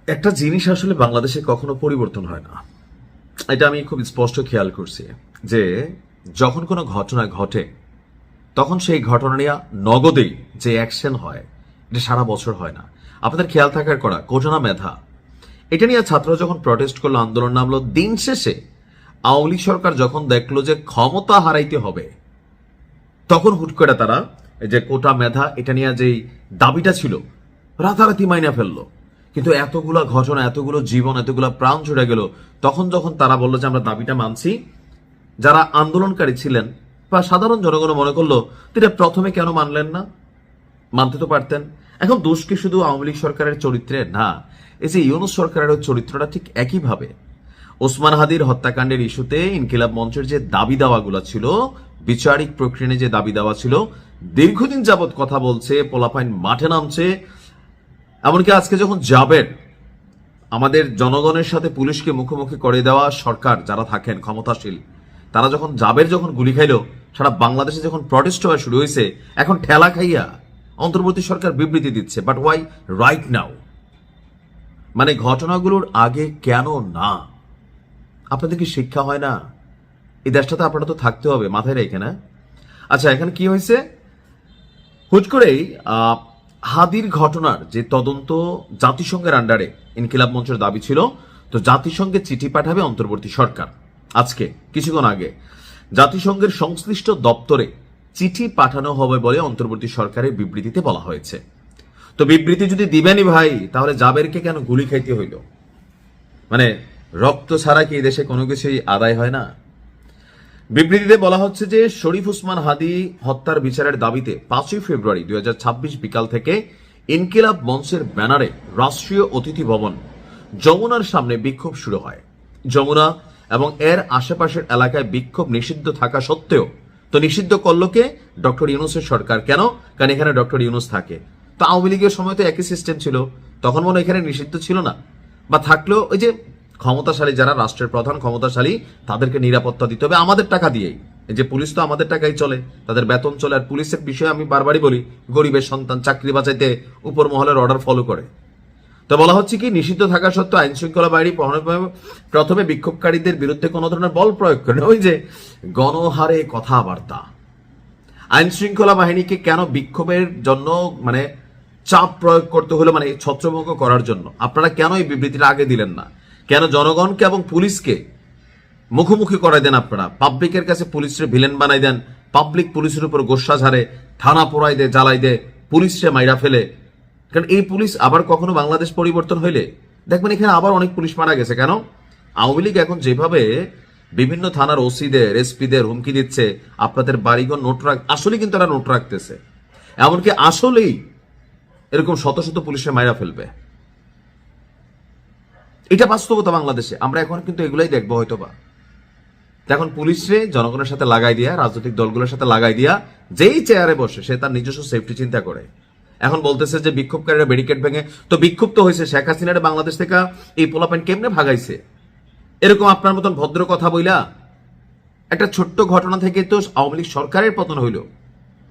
একটা জিনিস আসলে বাংলাদেশে কখনো পরিবর্তন হয় না, এটা আমি খুব স্পষ্ট খেয়াল করছি যে যখন কোনো ঘটনা ঘটে তখন সেই ঘটনা নিয়ে নগদেই যে অ্যাকশন হয় এটা সারা বছর হয় না। আপনাদের খেয়াল থাকার করা কোজনা মেধা এটা নিয়ে ছাত্র যখন প্রটেস্ট করলো, আন্দোলন নামলো, দিন শেষে আওয়ামী লীগ সরকার যখন দেখলো যে ক্ষমতা হারাইতে হবে তখন হুট করে তারা এই যে কোটা মেধা এটা নিয়ে যেই দাবিটা ছিল রাতারাতি মাইনা ফেললো। কিন্তু এতগুলো ঘটনা, এতগুলো জীবন, এতগুলো প্রাণ ছুটে গেল, তখন যখন তারা বললো যে আমরা দাবিটা মানছি, যারা আন্দোলনকারী ছিলেন বা সাধারণ জনগণ মনে করলো এটা প্রথমে কেন মানলেন না, মানতে তো পারতেন। এখন দোষ কি শুধু আওয়ামী লীগ সরকারের চরিত্রে? না, এই যে ইউনূস সরকারের চরিত্রটা ঠিক একইভাবে। ওসমান হাদির হত্যাকাণ্ডের ইস্যুতে ইনকিলাব মঞ্চের যে দাবি দাওয়াগুলো ছিল, বিচারিক প্রক্রিয়া যে দাবি দেওয়া ছিল, দীর্ঘদিন যাবৎ কথা বলছে, পোলাপাইন মাঠে নামছে। এমনকি আজকে যখন জাবের আমাদের জনগণের সাথে পুলিশকে মুখোমুখি করে দেওয়া সরকার যারা থাকেন ক্ষমতাশীল, তারা যখন জাবের যখন গুলি খাইলো, সারা বাংলাদেশে যখন প্রটেস্ট হওয়া শুরু হয়েছে, এখন ঠেলা খাইয়া অন্তর্বর্তী সরকার বিবৃতি দিচ্ছে। But why right now? মানে ঘটনাগুলোর আগে কেন না? আপনাদের কি শিক্ষা হয় না? এই দেশটাতে আপনারা তো থাকতে হবে, মাথায় রেখে না? আচ্ছা, এখানে কি হয়েছে? হুট করেই হাদির ঘটনার যে তদন্ত জাতিসংঘের আন্ডারে ইনকিলাব মঞ্চের দাবি ছিল, তো জাতিসংঘে চিঠি পাঠাবে অন্তর্বর্তী সরকার। আজকে কিছুক্ষণ আগে জাতিসংঘের সংশ্লিষ্ট দপ্তরে চিঠি পাঠানো হবে বলে অন্তর্বর্তী সরকারের বিবৃতিতে বলা হয়েছে। তো বিবৃতি যদি দিবেনই ভাই, তাহলে জাবেরকে কেন গুলি খাইতে হইল? মানে রক্ত ছাড়া কি এই দেশে কোনো কিছুই আদায় হয় না? বিবৃতিতে বলা হচ্ছে যে শরীফ ওসমান হাদি হত্যার বিচারের দাবিতে 5ই ফেব্রুয়ারি 2026 বিকাল থেকে ইনকিলাব মঞ্চের ব্যানারে রাষ্ট্রীয় অতিথি ভবন যমুনার সামনে বিক্ষোভ শুরু হয়। যমুনা এবং এর আশেপাশের এলাকায় বিক্ষোভ নিষিদ্ধ থাকা সত্ত্বেও, তো নিষিদ্ধ করলো কে? ডক্টর ইউনূসের সরকার। কেন? কারণ এখানে ডক্টর ইউনূস থাকে। তো আওয়ামী লীগের সময় তো একই সিস্টেম ছিল, তখন মনে এখানে নিষিদ্ধ ছিল না, বা থাকলেও ওই যে ক্ষমতাশালী যারা রাষ্ট্রের প্রধান ক্ষমতাশালী তাদেরকে নিরাপত্তা দিতে হবে আমাদের টাকা দিয়েই। এই যে পুলিশ তো আমাদের টাকাই চলে, তাদের বেতন চলে। আর পুলিশের বিষয়ে আমি বারবারই বলি, গরিবের সন্তান চাকরি বাঁচাইতে উপর মহলের অর্ডার ফলো করে। তো বলা হচ্ছে কি, নিষিদ্ধ থাকা সত্ত্বেও আইন শৃঙ্খলা বাহিনী প্রথমে বিক্ষোভকারীদের বিরুদ্ধে কোনো ধরনের বল প্রয়োগ করে। ওই যে গণহারে কথাবার্তা, আইন শৃঙ্খলা বাহিনীকে কেন বিক্ষোভের জন্য মানে চাপ প্রয়োগ করতে হলো, মানে ছত্রভঙ্গ করার জন্য? আপনারা কেন এই বিবৃতিটা আগে দিলেন না? কেন জনগণকে এবং পুলিশকে মুখোমুখি করাই দেন? আপনারা পাবলিকের কাছে পুলিশের ভিলেন বানাই দেন, পাবলিক পুলিশের উপর গোসা ঝাড়ে, থানা পোড়াই দেয়, জ্বালাই দেয়, পুলিশে মাইরা ফেলে। কারণ এই পুলিশ আবার কখনো বাংলাদেশ পরিবর্তন হইলে দেখবেন এখানে আবার অনেক পুলিশ মারা গেছে। কেন? আওয়ামী লীগ এখন যেভাবে বিভিন্ন থানার ওসিদের, এসপিদের হুমকি দিচ্ছে, আপনাদের বাড়িঘর নোট আসলে কিন্তু তারা নোট রাখতেছে, এমনকি আসলেই এরকম শত শত পুলিশে মাইরা ফেলবে। এটা বাস্তবতা বাংলাদেশে। আমরা এখন কিন্তু এগুলাই দেখবো হয়তো বা। এখন পুলিশে জনগণের সাথে লাগাই দিয়া, রাজনৈতিক দলগুলোর সাথে লাগাই দিয়া, যেই চেয়ারে বসে সে তার নিজস্ব সেফটি চিন্তা করে। এখন বলতেছে যে বিক্ষোভকারীরা ব্যারিকেড ভেঙে, তো বিক্ষুব্ধ তো হয়েছে শেখ হাসিনার বাংলাদেশ থেকে এই পোলাপেন কেমনে ভাগাইছে? এরকম আপনার মতন ভদ্র কথা বইলা একটা ছোট্ট ঘটনা থেকে তো আওয়ামী লীগ সরকারের পতন হইল।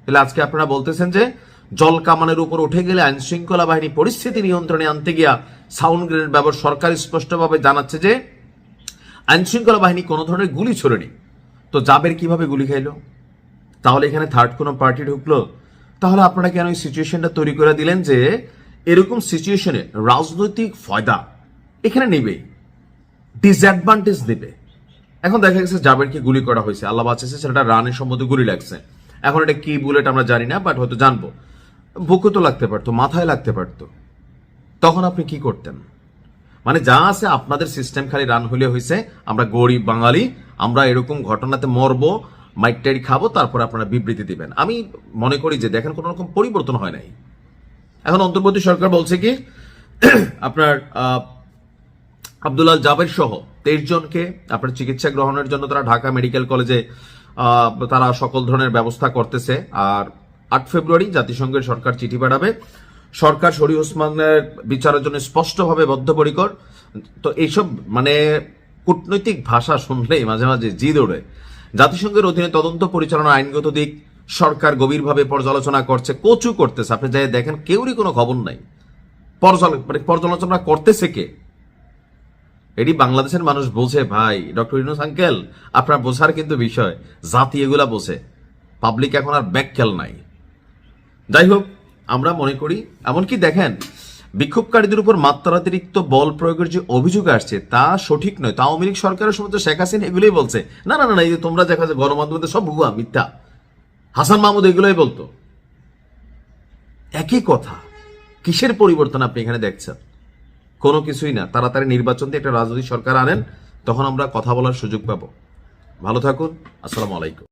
তাহলে আজকে আপনারা বলতেছেন যে জল কামানের উপর উঠে গেলে আইন শৃঙ্খলা বাহিনী পরিস্থিতি নিয়ন্ত্রণে আনতে গিয়া সাউন্ড গ্রেনেড ব্যবহার। সরকার স্পষ্টভাবে জানাচ্ছে যে আইন শৃঙ্খলা বাহিনী কোনো ধরনের গুলি ছোড়েনি। তো জাবের কিভাবে গুলি খাইলো? তাহলে এখানে থার্ড কোনো পার্টি ঢুকলো? তাহলে আপনারা কেন এই সিচুয়েশনটা তৈরি করে দিলেন যে এরকম সিচুয়েশনে রাজনৈতিক ফায়দা এখানে নেবেই, ডিসঅ্যাডভান্টেজ নেবে? এখন দেখা গেছে জাবেরকে গুলি করা হয়েছে, আল্লাহ বাঁচাচ্ছে, সেটা রানের সম্বন্ধে গুলি লাগছে। এখন এটা কি বুলেট আমরা জানি না, বাট হয়তো জানবো। বুকে তো লাগতে পারতো, মাথায় লাগতে পারতো, তখন আপনি কি করতেন? মানে যা আছে আপনাদের সিস্টেম খালি রান হলে হয়েছে, আমরা গরিব বাঙালি, আমরা এরকম ঘটনাতে মরবো, মাইকটারি খাবো, তারপর আপনারা বিবৃতি দিবেন। আমি মনে করি যে দেখেন কোনো রকম পরিবর্তন হয় নাই। এখন অন্তর্বর্তী সরকার বলছে কি, আপনার আব্দুল্লাহ জাবের সহ 23 জনকে আপনার চিকিৎসা গ্রহণের জন্য তারা ঢাকা মেডিকেল কলেজে তারা সকল ধরনের ব্যবস্থা করতেছে। আর 8 ফেব্রুয়ারি জাতিসংঘের সরকার চিঠি পাঠাবে। সরকার শরীফ ওসমানের বিচারের জন্য স্পষ্টভাবে বদ্ধপরিকর। তো এইসব মানে কূটনৈতিক ভাষা শুনলেই মাঝে মাঝে জিদ ওড়ে। জাতিসংঘের অধীনে তদন্ত পরিচালনা আইনগত দিক সরকার গভীরভাবে পর্যালোচনা করছে, কচু করতেছে। আপনি যাই দেখেন কেউরই কোনো খবর নাই। পর্যালোচনা করতেছে কে? এটি বাংলাদেশের মানুষ বোঝে ভাই। ডক্টর ইউনূস আঙ্কেল, আপনার বোঝার কিন্তু বিষয়, জাতি এগুলা বোঝে, পাবলিক এখন আর ব্যাকখেল নাই। যাই হোক, আমরা মনে করি, এমনকি দেখেন বিক্ষোভকারীদের উপর মাত্রাতিরিক্ত বল প্রয়োগের যে অভিযোগ আসছে তা সঠিক নয়। তা আওয়ামী লীগ সরকারের সময় তো শেখ হাসিনা এগুলোই বলছে, না না না, এই যে তোমরা দেখা যায় গণমাধ্যমে সব ভুয়া মিথ্যা, হাসান মাহমুদ এগুলোই বলতো। একই কথা, কিসের পরিবর্তন আপনি এখানে দেখছেন? কোনো কিছুই না। তাড়াতাড়ি নির্বাচন দিয়ে একটা রাজনৈতিক সরকার আনেন, তখন আমরা কথা বলার সুযোগ পাবো। ভালো থাকুন, আসসালামু আলাইকুম।